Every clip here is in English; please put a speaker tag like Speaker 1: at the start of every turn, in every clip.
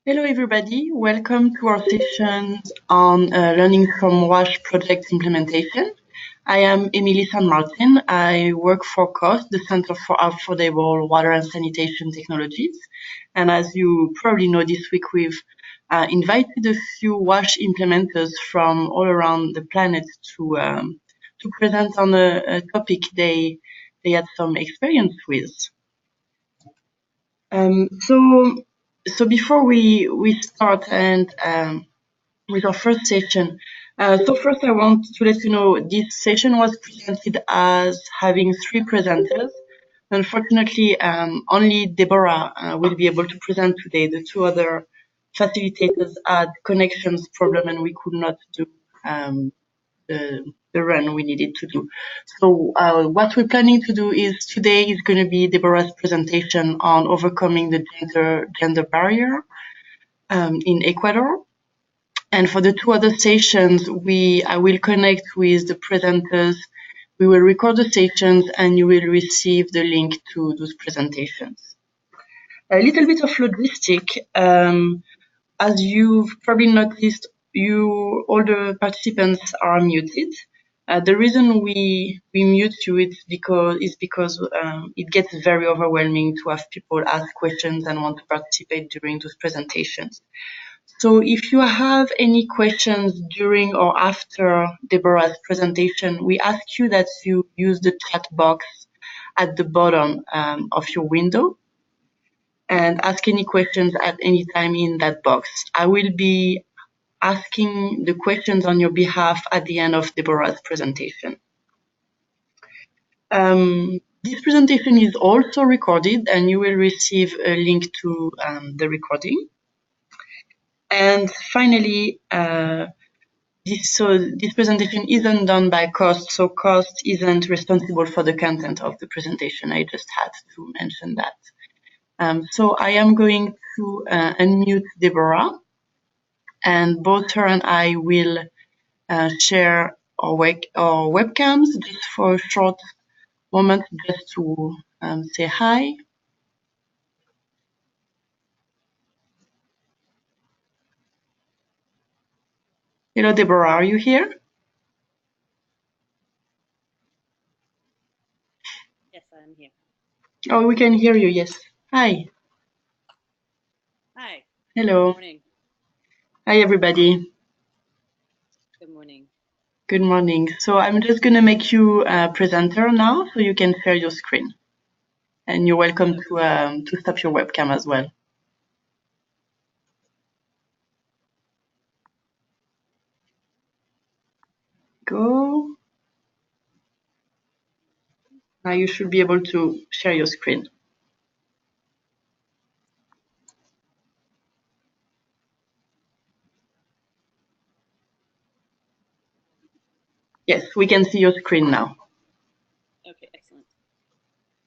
Speaker 1: Hello everybody, welcome to our sessions on Learning from WASH project implementation. I am Emily San Martin. I work for CAWST, the Center for Affordable Water and Sanitation Technologies. And as you probably know, this week we've invited a few WASH implementers from all around the planet to present on a topic they had some experience with. So before we start and with our first session, so first I want to let you know this session was presented as having 3 presenters. Unfortunately, only Deborah will be able to present today. The 2 other facilitators had connections problem and we could not do the run we needed to do. So what we're planning to do is today is going to be Deborah's presentation on overcoming the gender barrier in Ecuador. And for the 2 other sessions, I will connect with the presenters. We will record the sessions and you will receive the link to those presentations. A little bit of logistic. As you've probably noticed, all the participants are muted. The reason we mute you is because it gets very overwhelming to have people ask questions and want to participate during those presentations. So if you have any questions during or after Deborah's presentation, we ask you that you use the chat box at the bottom of your window and ask any questions at any time in that box. I will be asking the questions on your behalf at the end of Deborah's presentation. This presentation is also recorded and you will receive a link to the recording. And finally, this presentation isn't done by CAWST, so CAWST isn't responsible for the content of the presentation. I just had to mention that. So I am going to unmute Deborah, and both her and I will share our webcams just for a short moment, just to say hi. Hello, Deborah, are you here?
Speaker 2: Yes, I'm here.
Speaker 1: Oh, we can hear you, yes. Hi.
Speaker 2: Hi.
Speaker 1: Hello.
Speaker 2: Good morning.
Speaker 1: Hi, everybody.
Speaker 2: Good morning.
Speaker 1: Good morning. So I'm just going to make you a presenter now so you can share your screen. And you're welcome to stop your webcam as well. Go. Now you should be able to share your screen. Yes, we can see your screen now.
Speaker 2: Okay, excellent.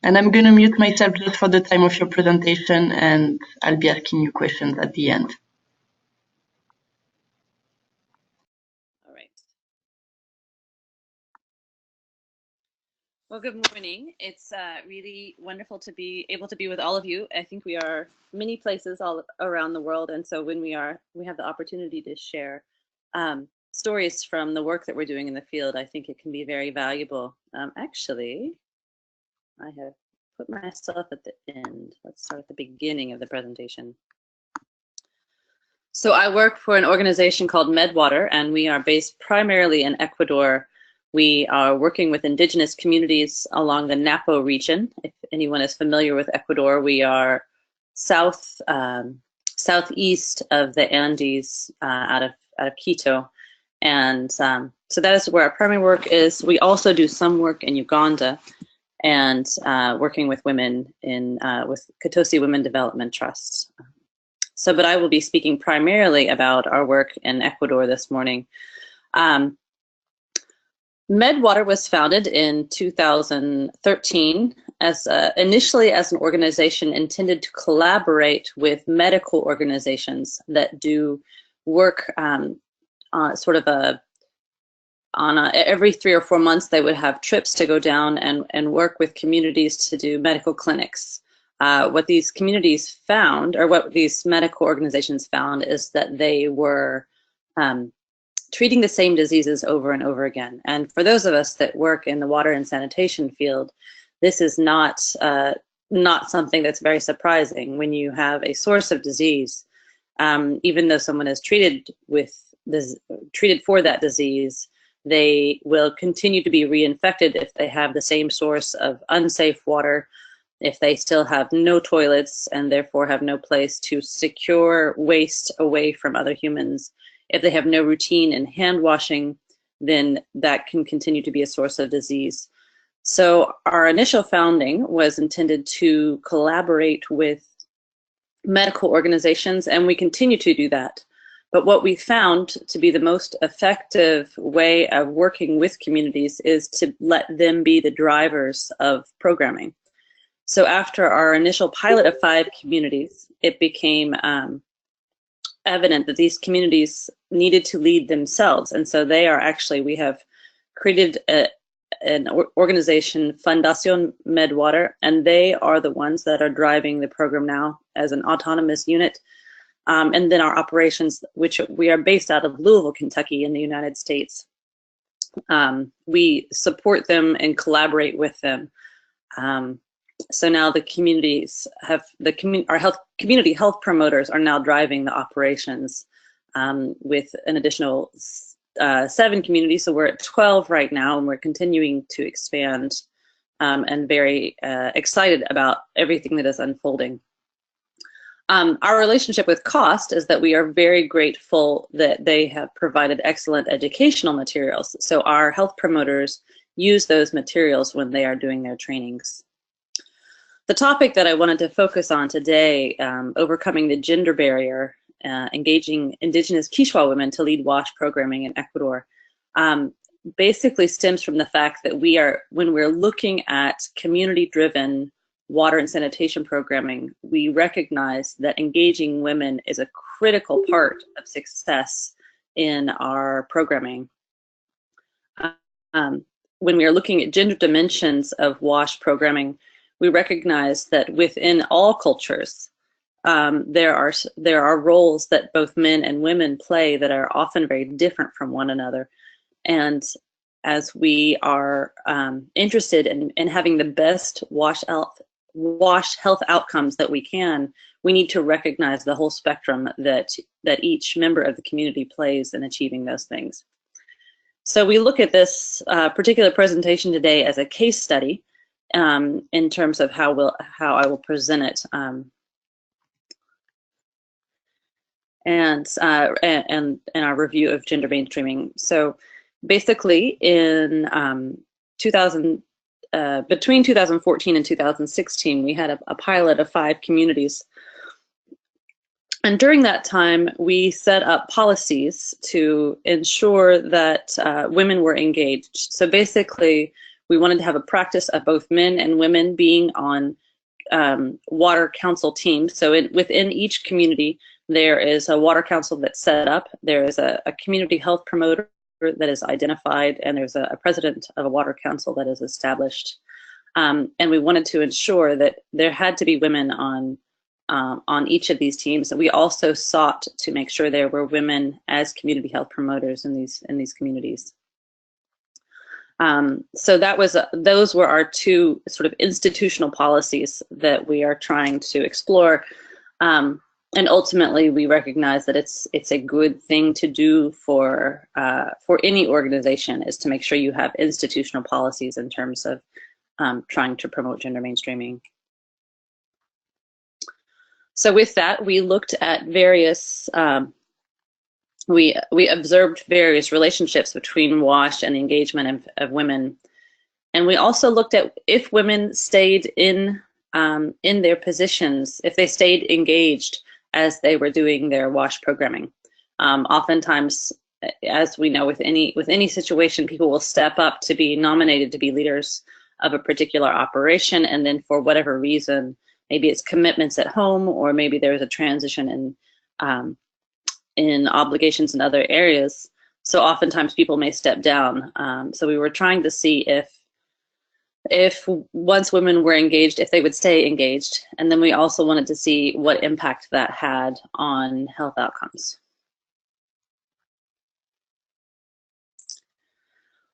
Speaker 1: And I'm going to mute myself just for the time of your presentation, and I'll be asking you questions at the end.
Speaker 2: All right. Well, good morning. It's really wonderful to be able to be with all of you. I think we are many places all around the world, and so when we have the opportunity to share stories from the work that we're doing in the field, I think it can be very valuable. Actually, I have put myself at the end. Let's start at the beginning of the presentation. So I work for an organization called MedWater, and we are based primarily in Ecuador. We are working with indigenous communities along the Napo region. If anyone is familiar with Ecuador, we are southeast of the Andes, out of Quito, and so that is where our primary work is. We also do some work in Uganda, and working with women with Katosi Women Development Trust. But I will be speaking primarily about our work in Ecuador this morning. MedWater was founded in 2013 initially as an organization intended to collaborate with medical organizations that do work every 3 or 4 months. They would have trips to go down and work with communities to do medical clinics. what these communities found, or what these medical organizations found, is that they were treating the same diseases over and over again. And for those of us that work in the water and sanitation field, this is not something that's very surprising. When you have a source of disease, even though someone is treated for that disease, they will continue to be reinfected if they have the same source of unsafe water, if they still have no toilets and therefore have no place to secure waste away from other humans. If they have no routine in hand washing, then that can continue to be a source of disease. So our initial founding was intended to collaborate with medical organizations, and we continue to do that. But what we found to be the most effective way of working with communities is to let them be the drivers of programming. So after our initial pilot of 5 communities, it became evident that these communities needed to lead themselves. And so they are actually, we have created an organization, Fundación MedWater, and they are the ones that are driving the program now as an autonomous unit. And then our operations, which we are based out of Louisville, Kentucky in the United States. We support them and collaborate with them. So now the communities have, our community health promoters are now driving the operations with an additional 7 communities. So we're at 12 right now, and we're continuing to expand and very excited about everything that is unfolding. Our relationship with CAWST is that we are very grateful that they have provided excellent educational materials. So our health promoters use those materials when they are doing their trainings. The topic that I wanted to focus on today, overcoming the gender barrier, engaging Indigenous Kichwa women to lead WASH programming in Ecuador, basically stems from the fact that when we're looking at community-driven water and sanitation programming, we recognize that engaging women is a critical part of success in our programming. When we are looking at gender dimensions of WASH programming, we recognize that within all cultures, there are roles that both men and women play that are often very different from one another. And as we are interested in having the best WASH health outcomes that we can, we need to recognize the whole spectrum that each member of the community plays in achieving those things. So we look at this particular presentation today as a case study in terms of how I will present it, and our review of gender mainstreaming. So basically, in between 2014 and 2016, we had a pilot of 5 communities. And during that time, we set up policies to ensure that women were engaged. So basically, we wanted to have a practice of both men and women being on water council teams. So within each community, there is a water council that's set up. There is a community health promoter that is identified, and there's a president of a water council that is established. And we wanted to ensure that there had to be women on each of these teams. And we also sought to make sure there were women as community health promoters in these communities. So those were our 2 sort of institutional policies that we are trying to explore. And ultimately, we recognize that it's a good thing to do for any organization, is to make sure you have institutional policies in terms of trying to promote gender mainstreaming. So with that, we looked at various, we observed various relationships between WASH and the engagement of women. And we also looked at if women stayed in their positions, if they stayed engaged as they were doing their WASH programming. Oftentimes, as we know, with any situation, people will step up to be nominated to be leaders of a particular operation, and then for whatever reason, maybe it's commitments at home, or maybe there's a transition in obligations in other areas. So oftentimes people may step down. So we were trying to see if if once women were engaged, if they would stay engaged. And then we also wanted to see what impact that had on health outcomes.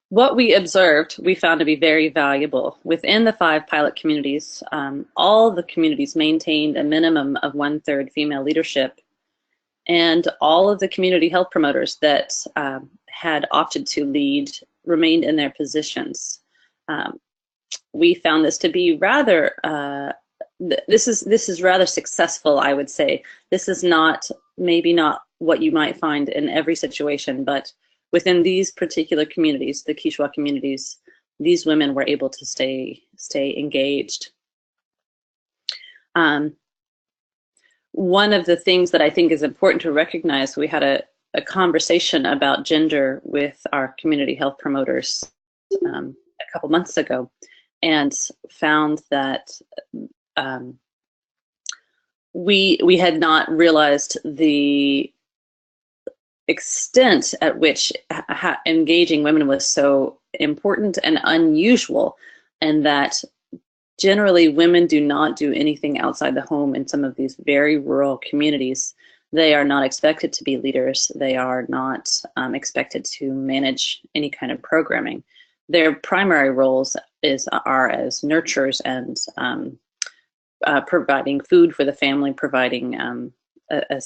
Speaker 2: What we observed, we found to be very valuable. Within the 5 pilot communities, all the communities maintained a minimum of 1/3 female leadership, and all of the community health promoters that had opted to lead remained in their positions. We found this to be rather, this is rather successful, I would say. This is maybe not what you might find in every situation, but within these particular communities, the Kichwa communities, these women were able to stay engaged. One of the things that I think is important to recognize, we had a conversation about gender with our community health promoters a couple months ago, and found that we had not realized the extent at which engaging women was so important and unusual, and that generally women do not do anything outside the home in some of these very rural communities. They are not expected to be leaders. They are not expected to manage any kind of programming. Their primary roles are as nurturers and providing food for the family, providing a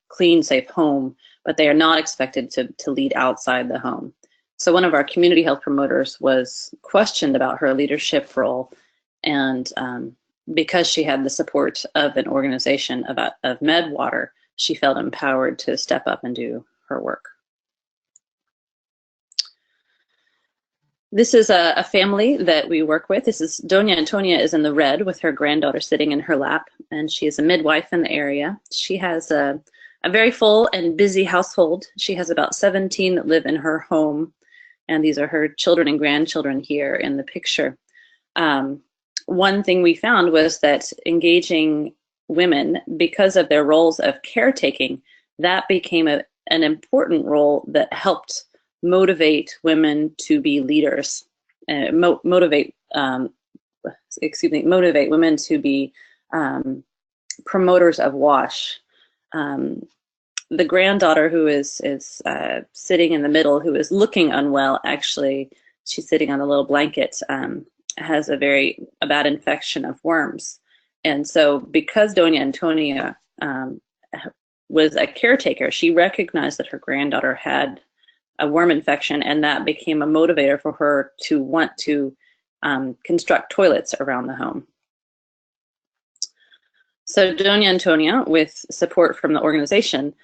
Speaker 2: clean, safe home, but they are not expected to lead outside the home. So one of our community health promoters was questioned about her leadership role, and because she had the support of an organization of MedWater, she felt empowered to step up and do her work. This is a family that we work with. This is Dona Antonia is in the red with her granddaughter sitting in her lap, and she is a midwife in the area. She has a very full and busy household. She has about 17 that live in her home, and these are her children and grandchildren here in the picture. One thing we found was that engaging women, because of their roles of caretaking, that became an important role that helped motivate women to be leaders, motivate women to be promoters of WASH. The granddaughter who is sitting in the middle, who is looking unwell, actually, she's sitting on a little blanket, has a bad infection of worms. And so because Dona Antonia was a caretaker, she recognized that her granddaughter had a worm infection, and that became a motivator for her to want to construct toilets around the home. So Dona Antonia, with support from the organization,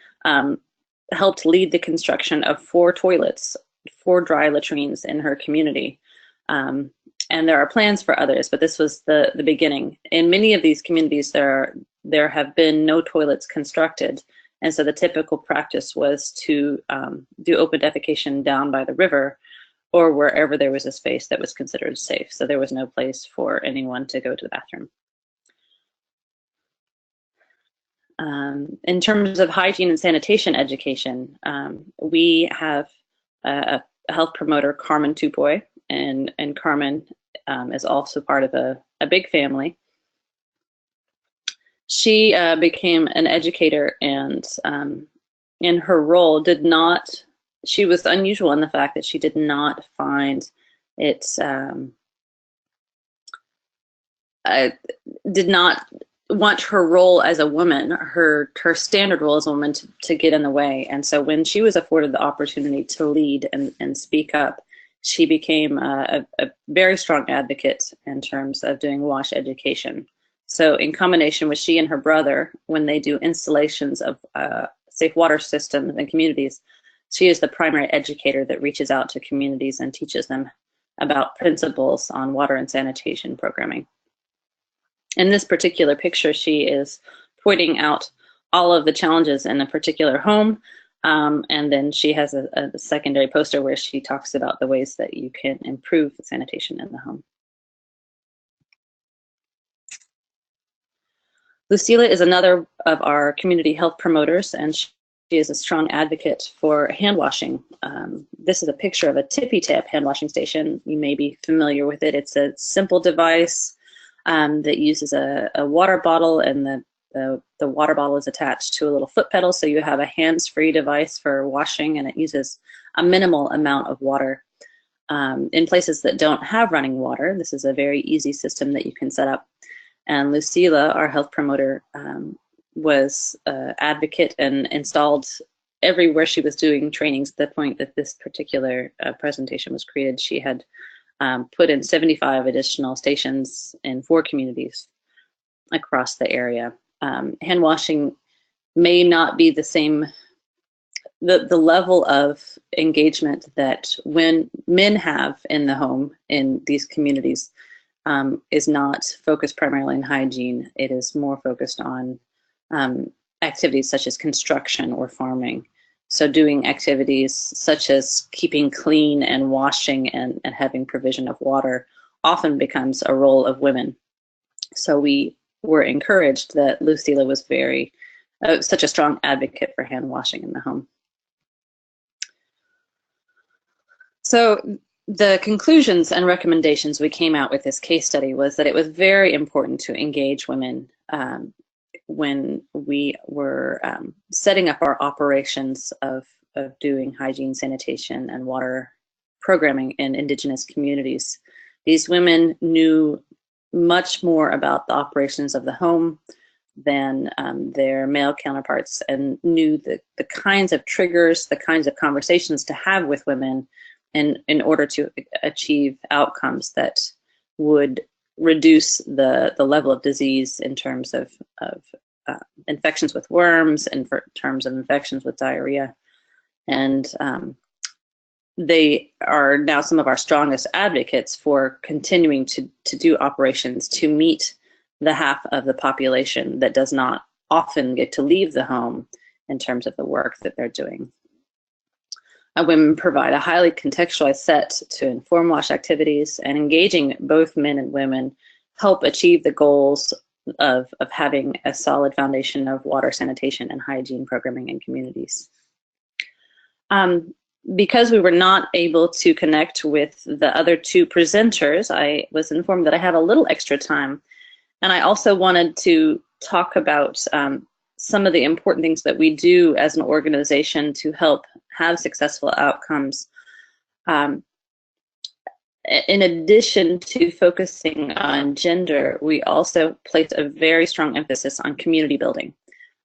Speaker 2: helped lead the construction of 4 toilets, 4 dry latrines in her community. And there are plans for others, but this was the beginning. In many of these communities, there have been no toilets constructed. And so the typical practice was to do open defecation down by the river or wherever there was a space that was considered safe. So there was no place for anyone to go to the bathroom. In terms of hygiene and sanitation education, we have a health promoter, Carmen Boy, and Carmen is also part of a big family. She became an educator, and in her role she was unusual in the fact that she did not find it, did not want her role as a woman, her standard role as a woman to get in the way. And so when she was afforded the opportunity to lead and speak up, she became a very strong advocate in terms of doing WASH education. So in combination with she and her brother, when they do installations of safe water systems and communities, she is the primary educator that reaches out to communities and teaches them about principles on water and sanitation programming. In this particular picture, she is pointing out all of the challenges in a particular home, and then she has a secondary poster where she talks about the ways that you can improve sanitation in the home. Lucila is another of our community health promoters, and she is a strong advocate for hand washing. This is a picture of a tippy tap hand washing station. You may be familiar with it. It's a simple device that uses a water bottle, and the water bottle is attached to a little foot pedal, so you have a hands-free device for washing, and it uses a minimal amount of water. In places that don't have running water, this is a very easy system that you can set up. And Lucila, our health promoter, was advocate and installed everywhere she was doing trainings. At the point that this particular presentation was created, she had put in 75 additional stations in 4 communities across the area. Hand washing may not be the same, the level of engagement that when men have in the home in these communities is not focused primarily on hygiene. It is more focused on activities such as construction or farming. So doing activities such as keeping clean and washing and having provision of water often becomes a role of women. So we were encouraged that Lucila was very, such a strong advocate for hand washing in the home. So the conclusions and recommendations we came out with this case study was that it was very important to engage women when we were setting up our operations of doing hygiene, sanitation, and water programming in Indigenous communities. These women knew much more about the operations of the home than their male counterparts, and knew the kinds of triggers, the kinds of conversations to have with women in order to achieve outcomes that would reduce the level of disease in terms of infections with worms, and in terms of infections with diarrhea. And they are now some of our strongest advocates for continuing to do operations to meet the half of the population that does not often get to leave the home in terms of the work that they're doing. Women provide a highly contextualized set to inform WASH activities, and engaging both men and women help achieve the goals of having a solid foundation of water, sanitation, and hygiene programming in communities. Because we were not able to connect with the other 2 presenters, I was informed that I have a little extra time. And I also wanted to talk about some of the important things that we do as an organization to help have successful outcomes. In addition to focusing on gender, we also place a very strong emphasis on community building.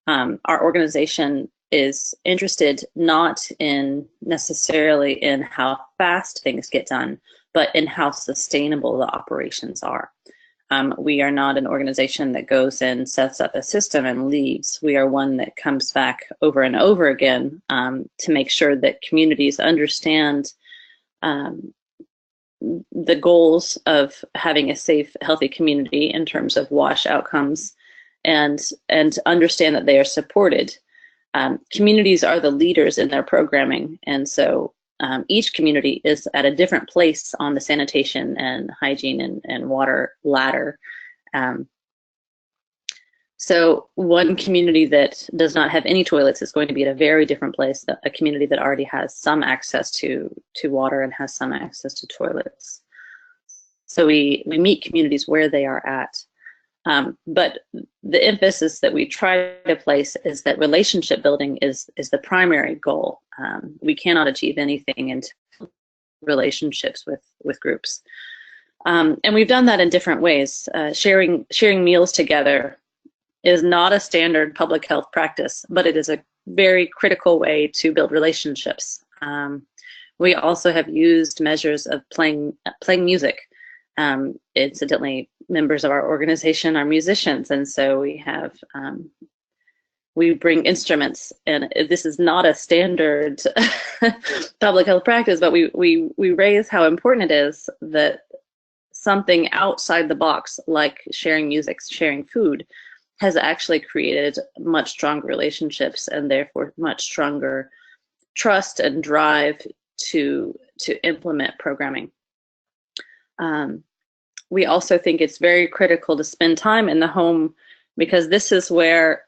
Speaker 2: Our organization is interested not in necessarily in how fast things get done, but in how sustainable the operations are. We are not an organization that goes and sets up a system and leaves. We are one that comes back over and over again to make sure that communities understand the goals of having a safe, healthy community in terms of WASH outcomes, and understand that they are supported. Communities are the leaders in their programming, and so each community is at a different place on the sanitation and hygiene and water ladder. So one community that does not have any toilets is going to be at a very different place than a community that already has some access to water and has some access to toilets. So we meet communities where they are at. But the emphasis that we try to place is that relationship building is the primary goal. We cannot achieve anything until relationships with groups. And we've done that in different ways. Sharing meals together is not a standard public health practice, but it is a very critical way to build relationships. We also have used measures of playing music. Incidentally, members of our organization are musicians, and so we have we bring instruments, and this is not a standard public health practice, but we raise how important it is that something outside the box, like sharing music, sharing food, has actually created much stronger relationships, and therefore much stronger trust and drive to implement programming. We also think it's very critical to spend time in the home, because this is where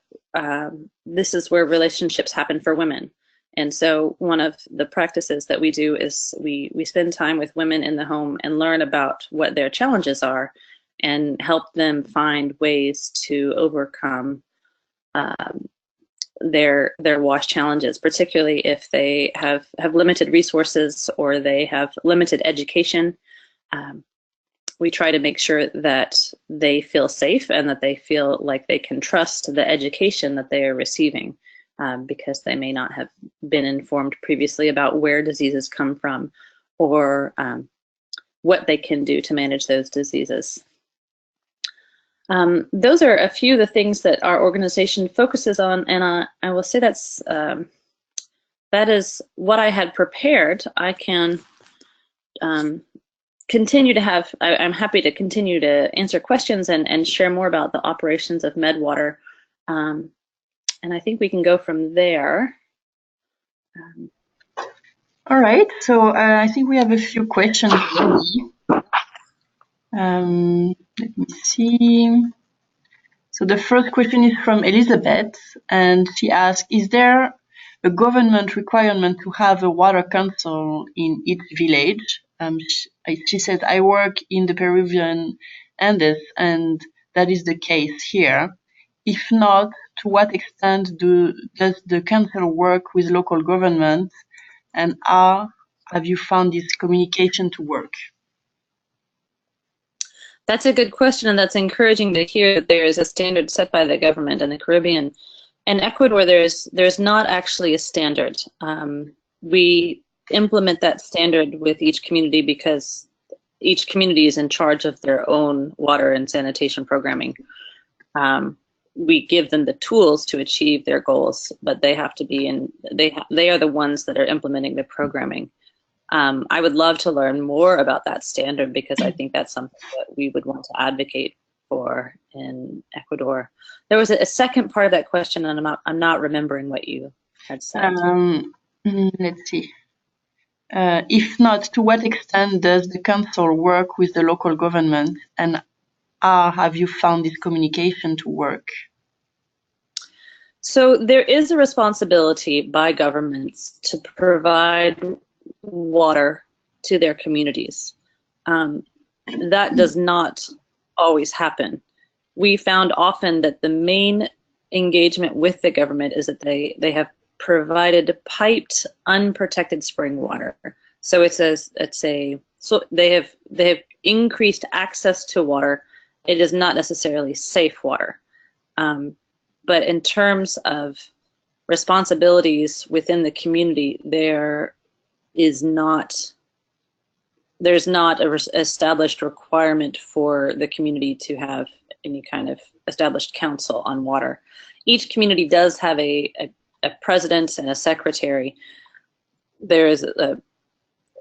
Speaker 2: this is where relationships happen for women. And so one of the practices that we do is we spend time with women in the home and learn about what their challenges are and help them find ways to overcome their WASH challenges, particularly if they have limited resources or they have limited education. We try to make sure that they feel safe and that they feel like they can trust the education that they are receiving, because they may not have been informed previously about where diseases come from or what they can do to manage those diseases. Those are a few of the things that our organization focuses on, and I will say that is what I had prepared. I can continue to have, I'm happy to continue to answer questions and share more about the operations of MedWater. And I think we can go from there.
Speaker 1: All right, so I think we have a few questions already. Let me see. So the first question is from Elizabeth, and she asks, is there a government requirement to have a water council in each village? She says, I work in the Peruvian Andes, and that is the case here. If not, to what extent does the council work with local governments, and how have you found this communication to work?
Speaker 2: That's a good question, and that's encouraging to hear that there is a standard set by the government in the Caribbean. In Ecuador, there's not actually a standard. We implement that standard with each community because each community is in charge of their own water and sanitation programming. We give them the tools to achieve their goals, but they have to be they are the ones that are implementing the programming. I would love to learn more about that standard because I think that's something that we would want to advocate for in Ecuador. There was a second part of that question, and I'm not remembering what you had said.
Speaker 1: Let's see. If not, to what extent does the council work with the local government, and how have you found this communication to work?
Speaker 2: So there is a responsibility by governments to provide water to their communities. That does not always happen. We found often that the main engagement with the government is that they have provided piped, unprotected spring water. So so they have increased access to water. It is not necessarily safe water. But in terms of responsibilities within the community, there's not an established requirement for the community to have any kind of established council on water. Each community does have a president and a secretary. There is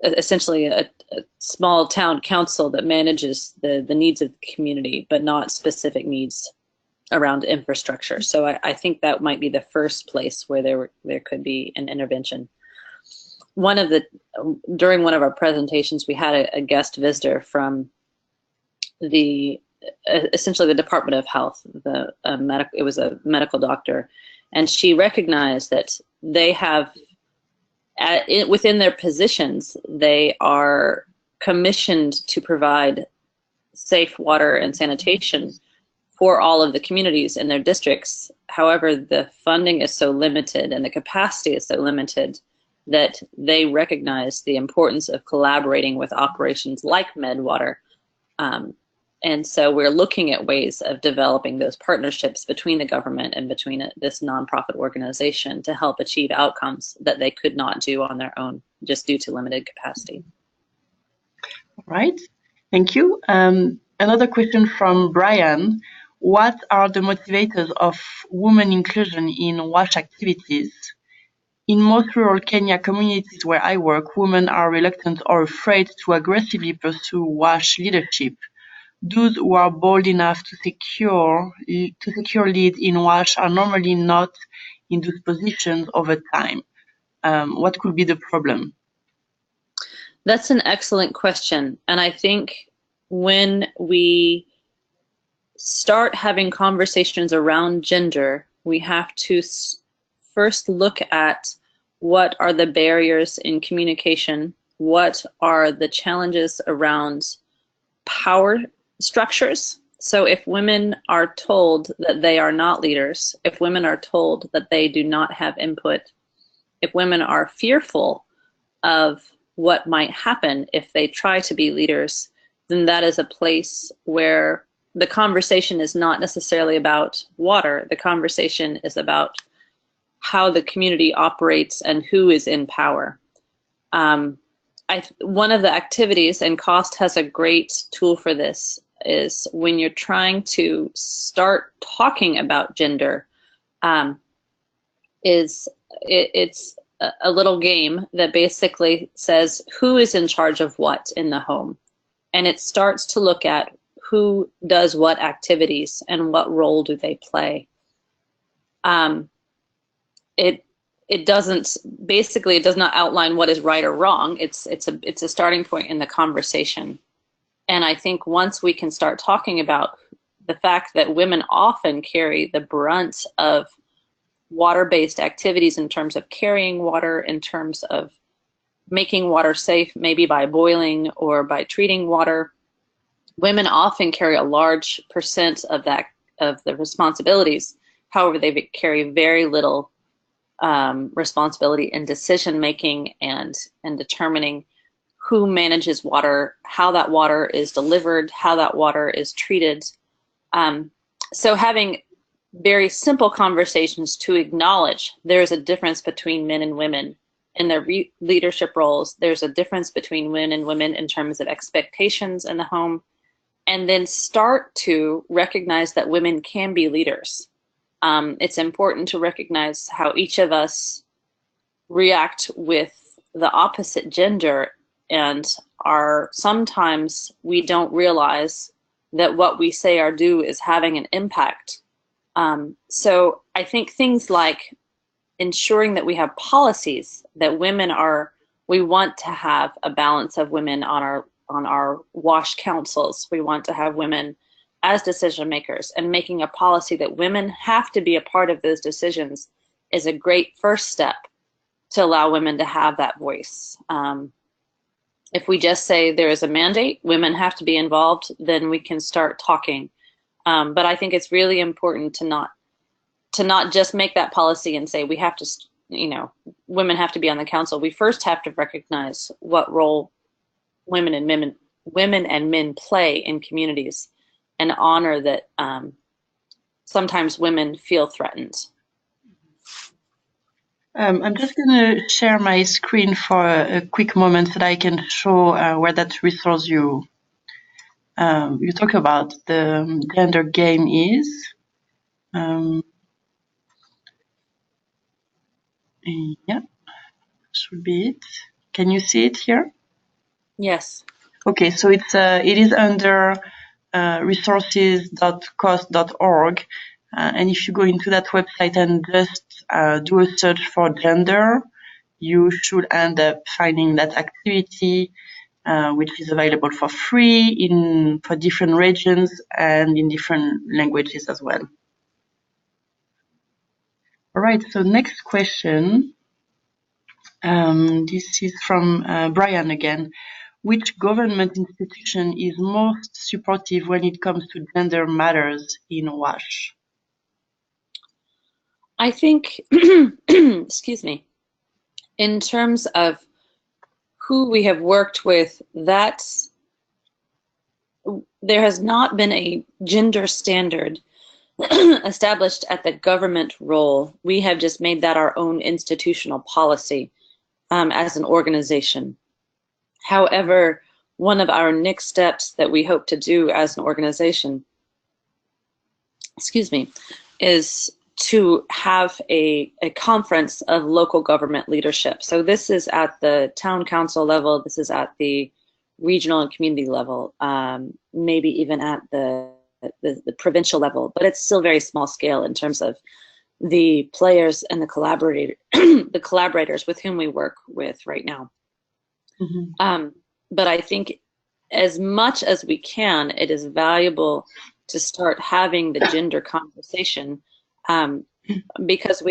Speaker 2: essentially a small town council that manages the needs of the community, but not specific needs around infrastructure. So I think that might be the first place where there could be an intervention. During one of our presentations, we had a guest visitor from essentially the Department of Health. It was a medical doctor, and she recognized that they have, within their positions, they are commissioned to provide safe water and sanitation for all of the communities in their districts. However, the funding is so limited and the capacity is so limited that they recognize the importance of collaborating with operations like MedWater. And so we're looking at ways of developing those partnerships between the government and between this nonprofit organization to help achieve outcomes that they could not do on their own just due to limited capacity.
Speaker 1: All right, thank you. Another question from Brian. What are the motivators of women inclusion in WASH activities? In most rural Kenya communities where I work, women are reluctant or afraid to aggressively pursue WASH leadership. Those who are bold enough to secure lead in WASH are normally not in those positions over time. What could be the problem?
Speaker 2: That's an excellent question. And I think when we start having conversations around gender we have to first look at what are the barriers in communication, what are the challenges around power structures. So if women are told that they are not leaders, if women are told that they do not have input, if women are fearful of what might happen if they try to be leaders, then that is a place where the conversation is not necessarily about water. The conversation is about how the community operates and who is in power. One of the activities, and CAWST has a great tool for this, is when you're trying to start talking about gender, it's a little game that basically says who is in charge of what in the home. And it starts to look at who does what activities and what role do they play. It doesn't, basically it does not outline what is right or wrong. It's a starting point in the conversation. And I think once we can start talking about the fact that women often carry the brunt of water-based activities in terms of carrying water, in terms of making water safe, maybe by boiling or by treating water, women often carry a large percent of the responsibilities. However, they carry very little responsibility in decision making and determining who manages water, how that water is delivered, how that water is treated. So having very simple conversations to acknowledge there's a difference between men and women in their leadership roles. There's a difference between men and women in terms of expectations in the home, and then start to recognize that women can be leaders. It's important to recognize how each of us react with the opposite gender, and sometimes we don't realize that what we say or do is having an impact. So I think things like ensuring that we have policies that we want to have a balance of women on our WASH councils. We want to have women as decision makers, and making a policy that women have to be a part of those decisions is a great first step to allow women to have that voice. If we just say there is a mandate, women have to be involved, then we can start talking. But I think it's really important to not just make that policy and say we have to, women have to be on the council. We first have to recognize what role women and men play in communities, and honor that sometimes women feel threatened.
Speaker 1: I'm just going to share my screen for a quick moment so that I can show where that resource you talk about the gender game is. Yeah, should be it. Can you see it here?
Speaker 2: Yes.
Speaker 1: Okay, so it is under resources.cawst.org, and if you go into that website and just do a search for gender, you should end up finding that activity, which is available for free for different regions and in different languages as well. All right, so next question. This is from Brian again. Which government institution is most supportive when it comes to gender matters in WASH?
Speaker 2: I think, excuse me, in terms of who we have worked with, there has not been a gender standard established at the government role. We have just made that our own institutional policy as an organization. However, one of our next steps that we hope to do as an organization, is to have a conference of local government leadership. So this is at the town council level, this is at the regional and community level, maybe even at the provincial level, but it's still very small scale in terms of the players and the collaborators with whom we work with right now. Mm-hmm. But I think as much as we can, it is valuable to start having the gender conversation because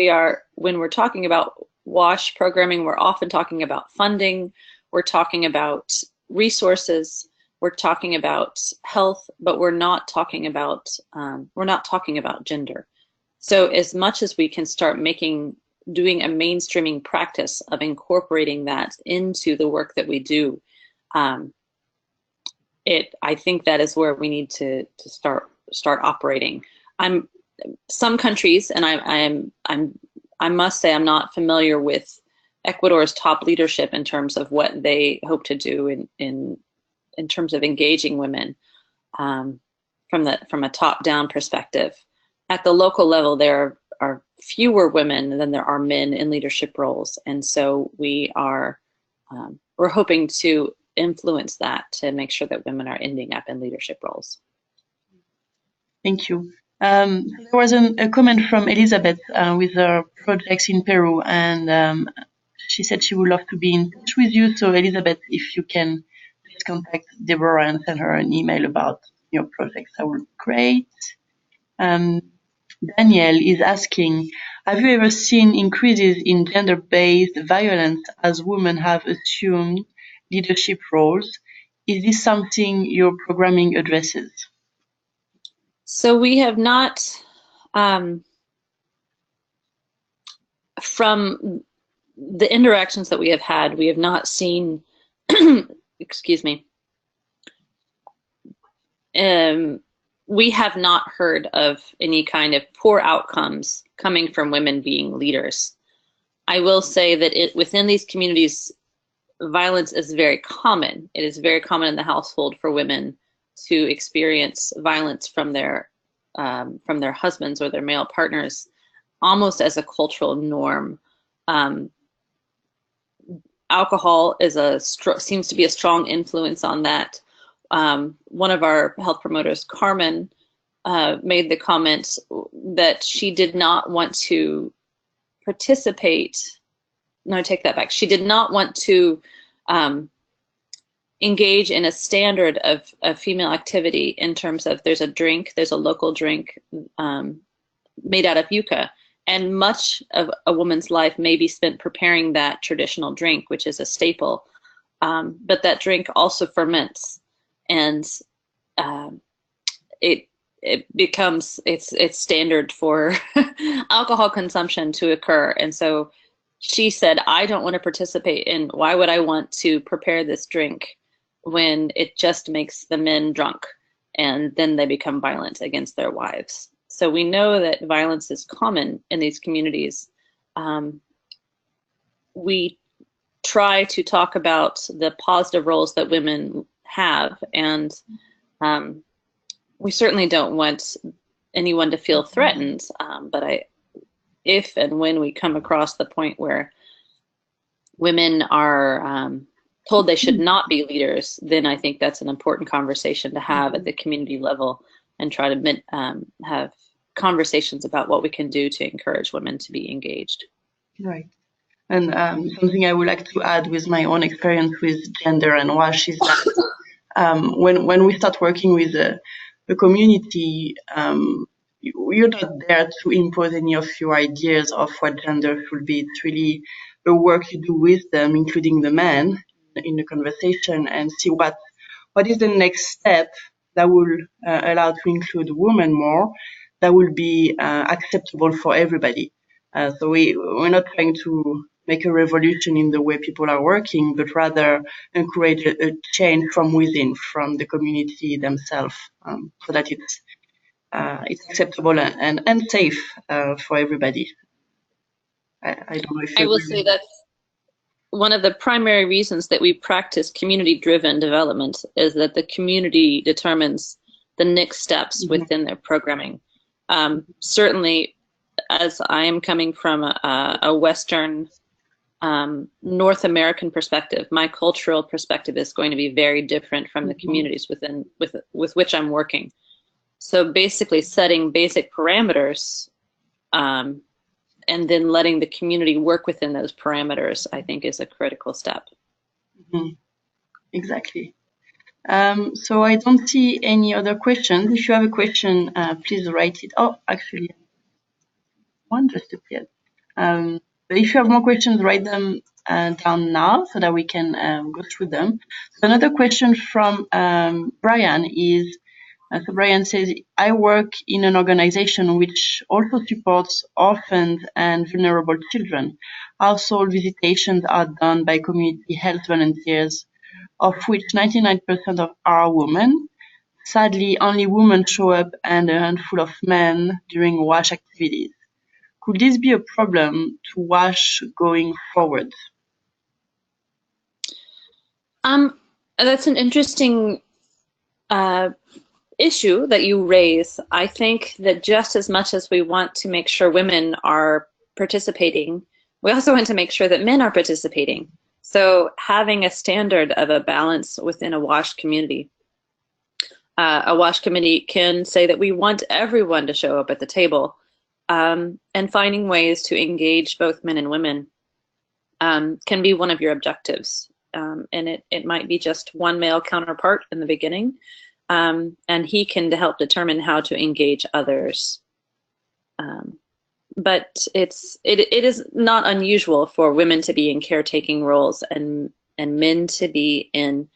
Speaker 2: when we're talking about WASH programming, we're often talking about funding, we're talking about resources, we're talking about health, but we're not talking about gender. So as much as we can start doing a mainstreaming practice of incorporating that into the work that we do, I think that is where we need to start operating. Some countries, and I must say I'm not familiar with Ecuador's top leadership in terms of what they hope to do in terms of engaging women from a top-down perspective. At the local level, there are fewer women than there are men in leadership roles, and so we're hoping to influence that to make sure that women are ending up in leadership roles.
Speaker 1: Thank you. There was a comment from Elizabeth with her projects in Peru, and she said she would love to be in touch with you. So Elizabeth, if you can just contact Deborah and send her an email about your projects, that would be great. Daniel is asking, have you ever seen increases in gender-based violence as women have assumed leadership roles? Is this something your programming addresses?
Speaker 2: So we have not, from the interactions that we have had, we have not seen, excuse me, we have not heard of any kind of poor outcomes coming from women being leaders. I will say that within these communities, violence is very common. It is very common in the household for women to experience violence from their husbands or their male partners, almost as a cultural norm. Alcohol seems to be a strong influence on that. One of our health promoters, Carmen, made the comment that she did not want to participate. No, I take that back. She did not want to engage in a standard of female activity in terms of there's a local drink made out of yucca, and much of a woman's life may be spent preparing that traditional drink, which is a staple, but that drink also ferments, and it becomes it's standard for alcohol consumption to occur. And so she said, I don't want to participate in, why would I want to prepare this drink when it just makes the men drunk and then they become violent against their wives? So we know that violence is common in these communities. We try to talk about the positive roles that women have, and we certainly don't want anyone to feel threatened, but if and when we come across the point where women are told they should not be leaders, then I think that's an important conversation to have at the community level, and try to have conversations about what we can do to encourage women to be engaged.
Speaker 1: Right. And something I would like to add with my own experience with gender and WASH is that when we start working with the community, you're not there to impose any of your ideas of what gender should be. It's really the work you do with them, including the men, in the conversation, and see what is the next step that will allow to include women more, that will be acceptable for everybody. So we're not trying to make a revolution in the way people are working, but rather encourage a change from within, from the community themselves, so that it's acceptable and safe for everybody. I don't know if
Speaker 2: I will say that's one of the primary reasons that we practice community-driven development, is that the community determines the next steps within their programming. Certainly, as I am coming from a Western North American perspective, my cultural perspective is going to be very different from the communities with which I'm working. So basically setting basic parameters and then letting the community work within those parameters, I think, is a critical step.
Speaker 1: Exactly. So I don't see any other questions. If you have a question, please write it. Oh, actually, one just appeared. But if you have more questions, write them down now so that we can go through them. So another question from Brian is, so Brian says, I work in an organization which also supports orphans and vulnerable children. Household visitations are done by community health volunteers, of which 99% are women. Sadly, only women show up and a handful of men during WASH activities. Could this be a problem to WASH going forward?
Speaker 2: That's an interesting issue that you raise. I think that just as much as we want to make sure women are participating, we also want to make sure that men are participating. So having a standard of a balance within a WASH community. A WASH committee can say that we want everyone to show up at the table, and finding ways to engage both men and women can be one of your objectives. And it might be just one male counterpart in the beginning, and he can help determine how to engage others. But it is not unusual for women to be in caretaking roles and men to be in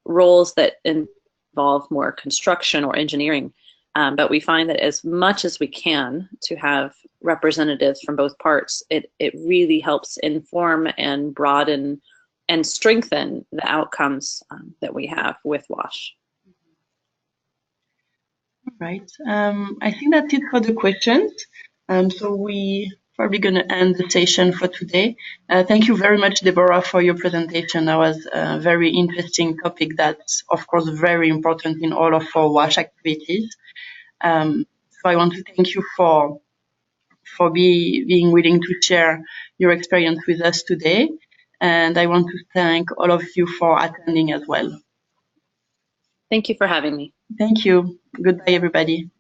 Speaker 2: roles that involve more construction or engineering. But we find that as much as we can to have representatives from both parts, it really helps inform and broaden and strengthen the outcomes that we have with WASH.
Speaker 1: Right. I think that's it for the questions. So we probably going to end the session for today. Thank you very much, Deborah, for your presentation. That was a very interesting topic that's, of course, very important in all of our WASH activities. So I want to thank you for being willing to share your experience with us today. And I want to thank all of you for attending as well.
Speaker 2: Thank you for having me.
Speaker 1: Thank you. Goodbye, everybody.